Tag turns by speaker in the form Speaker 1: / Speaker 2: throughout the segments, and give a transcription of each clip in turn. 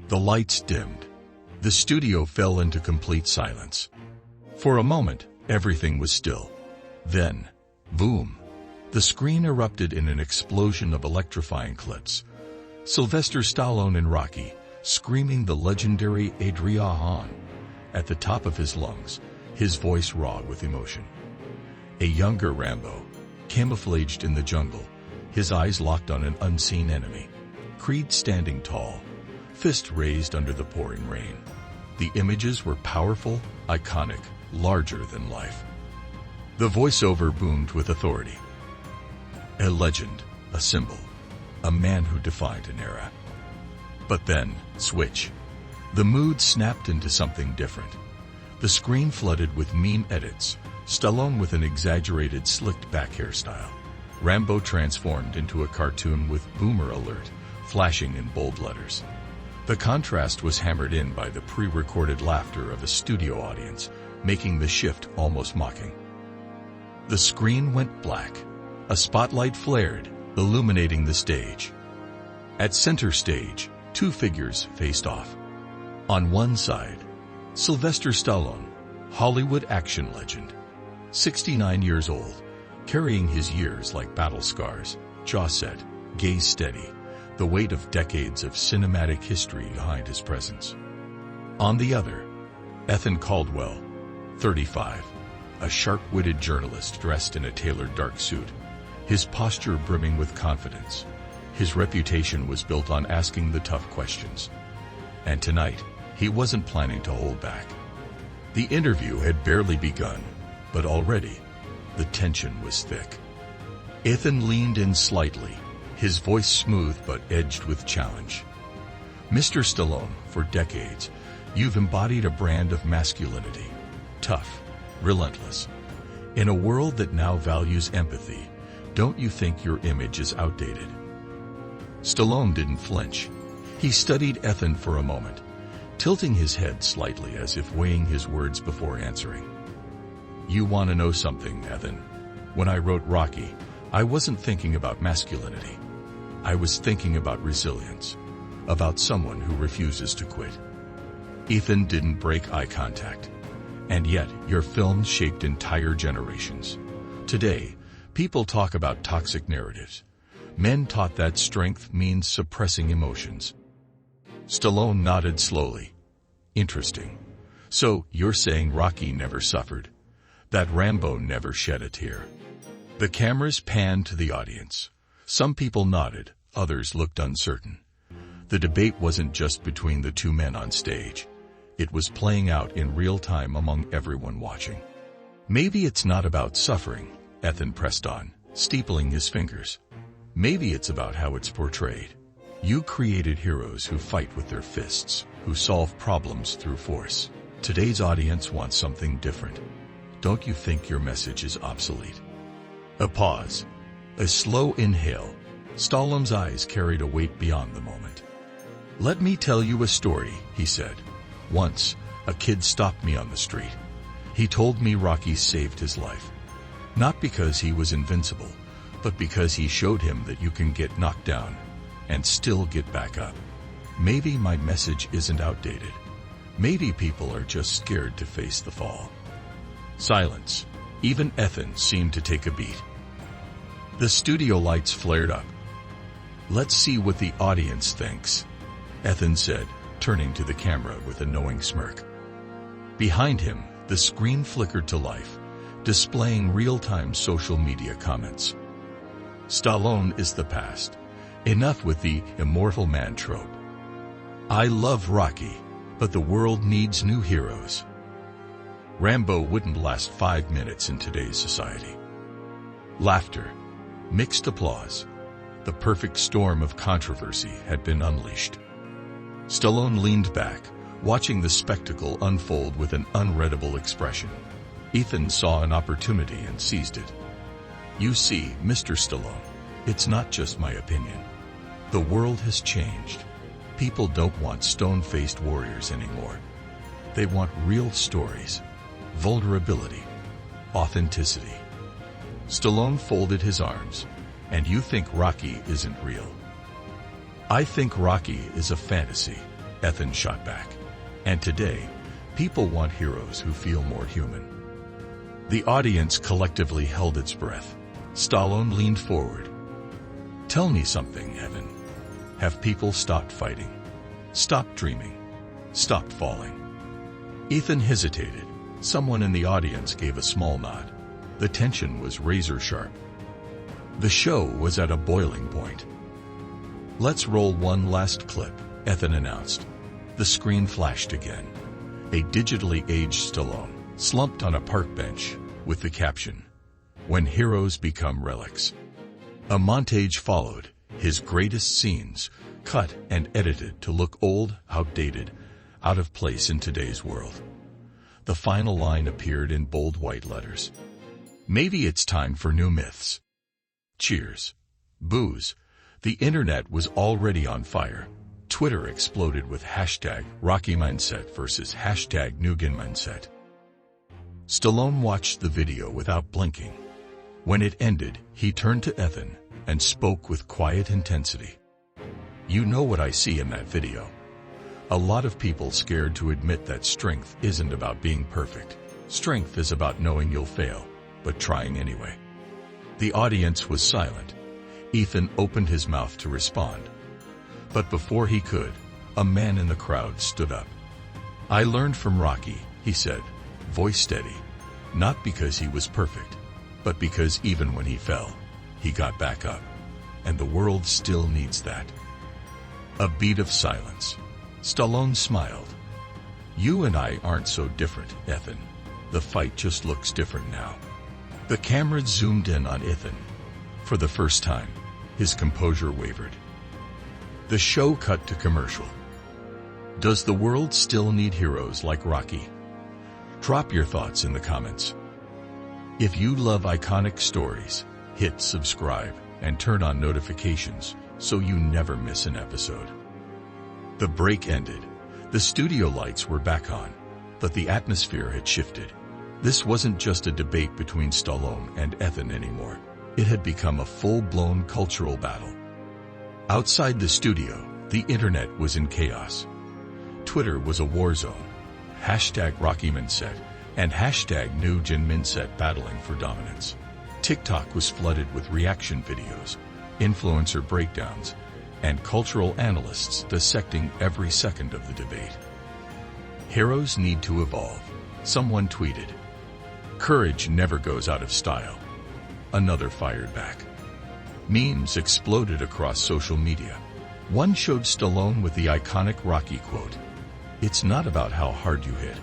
Speaker 1: The lights dimmed. The studio fell into complete silence. For a moment, everything was still. Then, boom! The screen erupted in an explosion of electrifying clips. Sylvester Stallone in Rocky, screaming the legendary Adrian at the top of his lungs, his voice raw with emotion. A younger Rambo, camouflaged in the jungle, his eyes locked on an unseen enemy. Creed standing tall, fist raised under the pouring rain. The images were powerful, iconic, larger than life. The voiceover boomed with authority. A legend, a symbol, a man who defined an era. But then, switch. The mood snapped into something different. The screen flooded with meme edits, Stallone with an exaggerated slicked-back hairstyle. Rambo transformed into a cartoon with boomer alert, flashing in bold letters. The contrast was hammered in by the pre-recorded laughter of a studio audience, making the shift almost mocking. The screen went black. A spotlight flared, illuminating the stage. At center stage, two figures faced off. On one side, Sylvester Stallone, Hollywood action legend, 69 years old, carrying his years like battle scars, jaw set, gaze steady, the weight of decades of cinematic history behind his presence. On the other, Ethan Caldwell, 35, a sharp-witted journalist dressed in a tailored dark suit, his posture brimming with confidence. His reputation was built on asking the tough questions. And tonight, he wasn't planning to hold back. The interview had barely begun, but already, the tension was thick. Ethan leaned in slightly, his voice smooth but edged with challenge. Mr. Stallone, for decades, you've embodied a brand of masculinity. Tough, relentless. In a world that now values empathy, don't you think your image is outdated? Stallone didn't flinch. He studied Ethan for a moment, tilting his head slightly as if weighing his words before answering. You want to know something, Ethan? When I wrote Rocky, I wasn't thinking about masculinity. I was thinking about resilience, about someone who refuses to quit. Ethan didn't break eye contact. And yet, your film shaped entire generations. Today, people talk about toxic narratives. Men taught that strength means suppressing emotions. Stallone nodded slowly. Interesting. So, you're saying Rocky never suffered? That Rambo never shed a tear? The cameras panned to the audience. Some people nodded, others looked uncertain. The debate wasn't just between the two men on stage. It was playing out in real time among everyone watching. Maybe it's not about suffering, Ethan pressed on, steepling his fingers. Maybe it's about how it's portrayed. You created heroes who fight with their fists, who solve problems through force. Today's audience wants something different. Don't you think your message is obsolete? A pause. A slow inhale. Stallone's eyes carried a weight beyond the moment. Let me tell you a story, he said. Once, a kid stopped me on the street. He told me Rocky saved his life. Not because he was invincible, but because he showed him that you can get knocked down and still get back up. Maybe my message isn't outdated. Maybe people are just scared to face the fall. Silence. Even Ethan seemed to take a beat. The studio lights flared up. Let's see what the audience thinks, Ethan said, turning to the camera with a knowing smirk. Behind him, the screen flickered to life, displaying real-time social media comments. Stallone is the past. Enough with the immortal man trope. I love Rocky, but the world needs new heroes. Rambo wouldn't last 5 minutes in today's society. Laughter. Mixed applause. The perfect storm of controversy had been unleashed. Stallone leaned back, watching the spectacle unfold with an unreadable expression. Ethan saw an opportunity and seized it. You see, Mr. Stallone, it's not just my opinion. The world has changed. People don't want stone-faced warriors anymore. They want real stories, vulnerability, authenticity. Stallone folded his arms. And you think Rocky isn't real? I think Rocky is a fantasy, Ethan shot back. And today, people want heroes who feel more human. The audience collectively held its breath. Stallone leaned forward. Tell me something, Evan. Have people stopped fighting? Stopped dreaming? Stopped falling? Ethan hesitated. Someone in the audience gave a small nod. The tension was razor sharp. The show was at a boiling point. Let's roll one last clip, Ethan announced. The screen flashed again. A digitally aged Stallone, slumped on a park bench, with the caption, "When heroes become relics." A montage followed, his greatest scenes, cut and edited to look old, outdated, out of place in today's world. The final line appeared in bold white letters. Maybe it's time for new myths. Cheers. Booze. The internet was already on fire. Twitter exploded with hashtag Rocky Mindset versus hashtag Nugan Mindset. Stallone watched the video without blinking. When it ended, he turned to Ethan and spoke with quiet intensity. You know what I see in that video. A lot of people scared to admit that strength isn't about being perfect. Strength is about knowing you'll fail, but trying anyway. The audience was silent. Ethan opened his mouth to respond. But before he could, a man in the crowd stood up. I learned from Rocky, he said, voice steady. Not because he was perfect, but because even when he fell, he got back up. And the world still needs that. A beat of silence. Stallone smiled. You and I aren't so different, Ethan. The fight just looks different now. The camera zoomed in on Ethan. For the first time, his composure wavered. The show cut to commercial. Does the world still need heroes like Rocky? Drop your thoughts in the comments. If you love iconic stories, hit subscribe and turn on notifications so you never miss an episode. The break ended. The studio lights were back on, but the atmosphere had shifted. This wasn't just a debate between Stallone and Ethan anymore. It had become a full-blown cultural battle. Outside the studio, the internet was in chaos. Twitter was a war zone. Hashtag Rocky Mindset and hashtag Nugan Mindset battling for dominance. TikTok was flooded with reaction videos, influencer breakdowns, and cultural analysts dissecting every second of the debate. Heroes need to evolve, someone tweeted. Courage never goes out of style. Another fired back. Memes exploded across social media. One showed Stallone with the iconic Rocky quote, "It's not about how hard you hit,"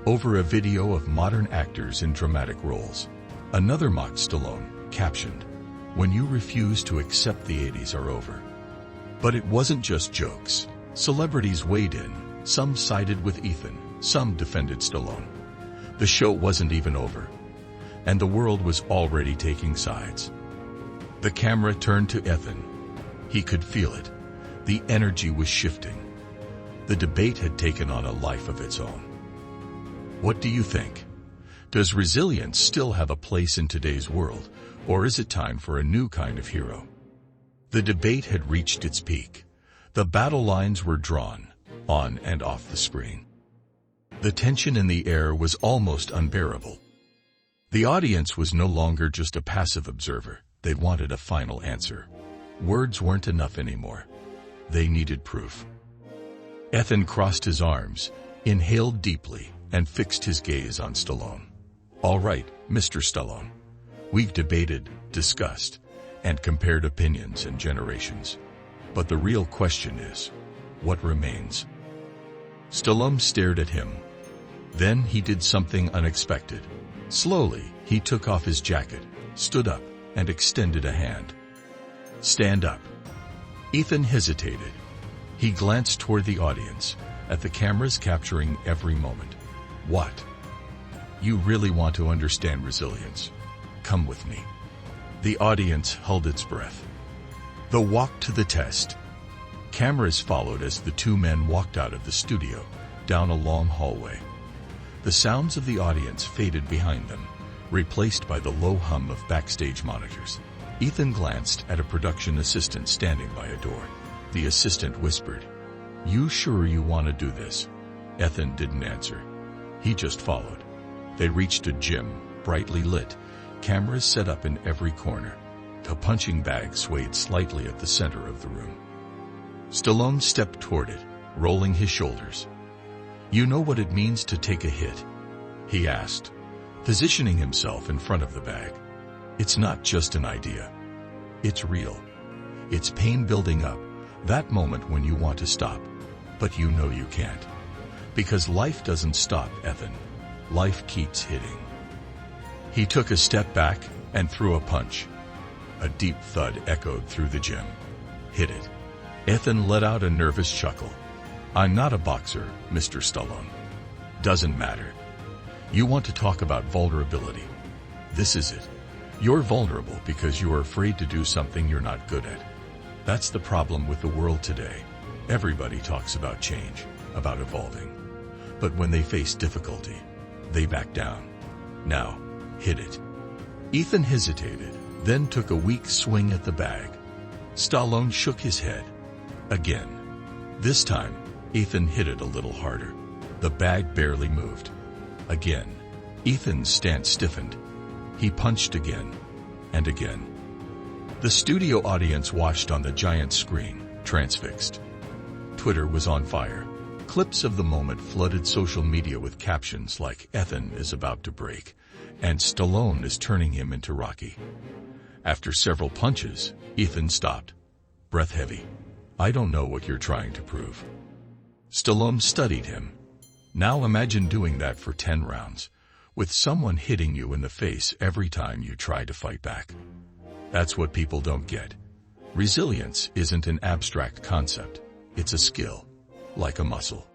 Speaker 1: over a video of modern actors in dramatic roles. Another mocked Stallone, captioned, "When you refuse to accept the 80s are over." But it wasn't just jokes. Celebrities weighed in. Some sided with Ethan, some defended Stallone. The show wasn't even over, and the world was already taking sides. The camera turned to Ethan. He could feel it. The energy was shifting. The debate had taken on a life of its own. What do you think? Does resilience still have a place in today's world, or is it time for a new kind of hero? The debate had reached its peak. The battle lines were drawn, on and off the screen. The tension in the air was almost unbearable. The audience was no longer just a passive observer. They wanted a final answer. Words weren't enough anymore. They needed proof. Ethan crossed his arms, inhaled deeply, and fixed his gaze on Stallone. All right, Mr. Stallone. We've debated, discussed, and compared opinions and generations. But the real question is, what remains? Stallone stared at him. Then he did something unexpected. Slowly, he took off his jacket, stood up, and extended a hand. Stand up. Ethan hesitated. He glanced toward the audience, at the cameras capturing every moment. What? You really want to understand resilience? Come with me. The audience held its breath. The walk to the test. Cameras followed as the two men walked out of the studio, down a long hallway. The sounds of the audience faded behind them, replaced by the low hum of backstage monitors. Ethan glanced at a production assistant standing by a door. The assistant whispered, "You sure you want to do this?" Ethan didn't answer. He just followed. They reached a gym, brightly lit, cameras set up in every corner. A punching bag swayed slightly at the center of the room. Stallone stepped toward it, rolling his shoulders. "You know what it means to take a hit?" he asked, positioning himself in front of the bag. "It's not just an idea. It's real. It's pain building up, that moment when you want to stop, but you know you can't. Because life doesn't stop, Ethan. Life keeps hitting." He took a step back and threw a punch. A deep thud echoed through the gym. "Hit it." Ethan let out a nervous chuckle. "I'm not a boxer, Mr. Stallone." "Doesn't matter. You want to talk about vulnerability. This is it. You're vulnerable because you are afraid to do something you're not good at. That's the problem with the world today. Everybody talks about change, about evolving. But when they face difficulty, they back down. Now, hit it." Ethan hesitated, then took a weak swing at the bag. Stallone shook his head. Again. This time, Ethan hit it a little harder. The bag barely moved. Again. Ethan's stance stiffened. He punched again. And again. The studio audience watched on the giant screen, transfixed. Twitter was on fire. Clips of the moment flooded social media with captions like "Ethan is about to break," and "Stallone is turning him into Rocky." After several punches, Ethan stopped, breath heavy. "I don't know what you're trying to prove." Stallone studied him. "Now imagine doing that for 10 rounds, with someone hitting you in the face every time you try to fight back. That's what people don't get. Resilience isn't an abstract concept. It's a skill, like a muscle."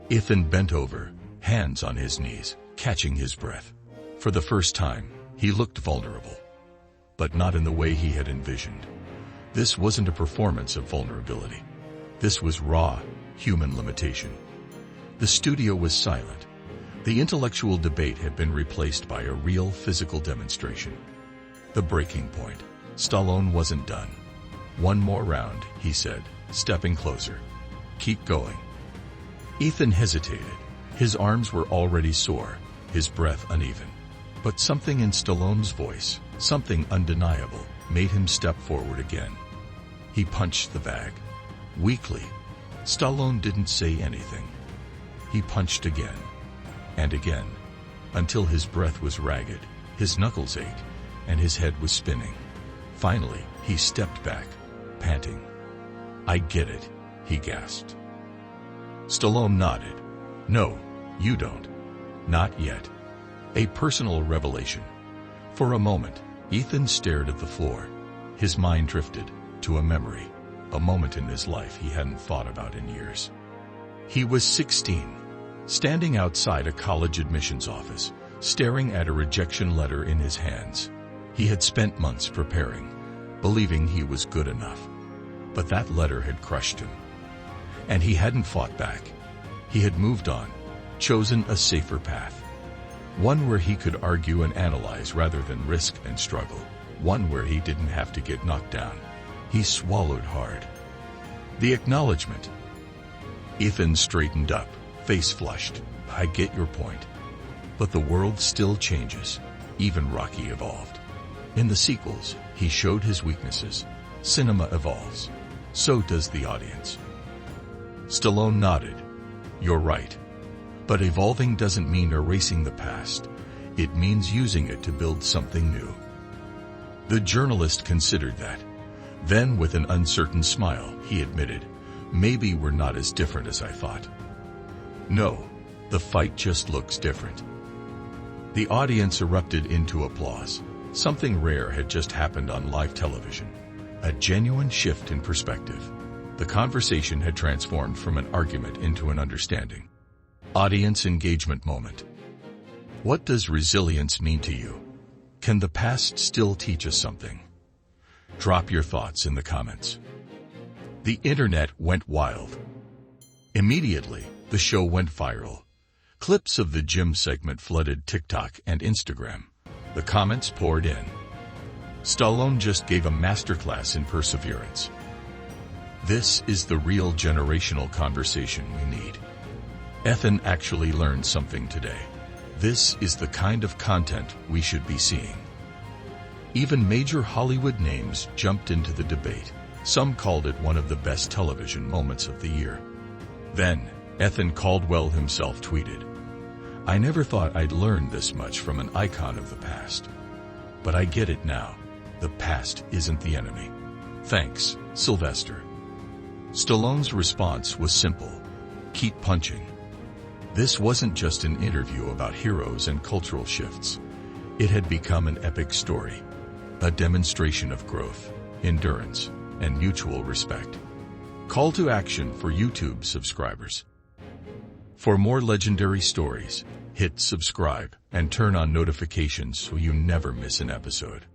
Speaker 1: Ethan bent over, hands on his knees, catching his breath. For the first time, he looked vulnerable. But not in the way he had envisioned. This wasn't a performance of vulnerability. This was raw, human limitation. The studio was silent. The intellectual debate had been replaced by a real physical demonstration. The breaking point. Stallone wasn't done. "One more round," he said, stepping closer. "Keep going." Ethan hesitated. His arms were already sore, his breath uneven. But something in Stallone's voice, something undeniable, made him step forward again. He punched the bag. Weakly. Stallone didn't say anything. He punched again. And again. Until his breath was ragged, his knuckles ached, and his head was spinning. Finally, he stepped back, panting. "I get it," he gasped. Stallone nodded. "No, you don't. Not yet." A personal revelation. For a moment, Ethan stared at the floor. His mind drifted to a memory, a moment in his life he hadn't thought about in years. He was 16, standing outside a college admissions office, staring at a rejection letter in his hands. He had spent months preparing, believing he was good enough. But that letter had crushed him. And he hadn't fought back. He had moved on, chosen a safer path. One where he could argue and analyze rather than risk and struggle. One where he didn't have to get knocked down. He swallowed hard. The acknowledgement. Ethan straightened up, face flushed. "I get your point. But the world still changes. Even Rocky evolved. In the sequels, he showed his weaknesses. Cinema evolves. So does the audience." Stallone nodded. "You're right. But evolving doesn't mean erasing the past. It means using it to build something new." The journalist considered that. Then, with an uncertain smile, he admitted, "Maybe we're not as different as I thought." "No, the fight just looks different." The audience erupted into applause. Something rare had just happened on live television. A genuine shift in perspective. The conversation had transformed from an argument into an understanding. Audience engagement moment. What does resilience mean to you? Can the past still teach us something? Drop your thoughts in the comments. The internet went wild. Immediately, the show went viral. Clips of the gym segment flooded TikTok and Instagram. The comments poured in. Stallone just gave a masterclass in perseverance. This is the real generational conversation we need. Ethan actually learned something today. This is the kind of content we should be seeing. Even major Hollywood names jumped into the debate. Some called it one of the best television moments of the year. Then, Ethan Caldwell himself tweeted, "I never thought I'd learn this much from an icon of the past. But I get it now. The past isn't the enemy. Thanks, Sylvester." Stallone's response was simple: keep punching. This wasn't just an interview about heroes and cultural shifts. It had become an epic story, a demonstration of growth, endurance, and mutual respect. Call to action for YouTube subscribers. For more legendary stories, hit subscribe and turn on notifications so you never miss an episode.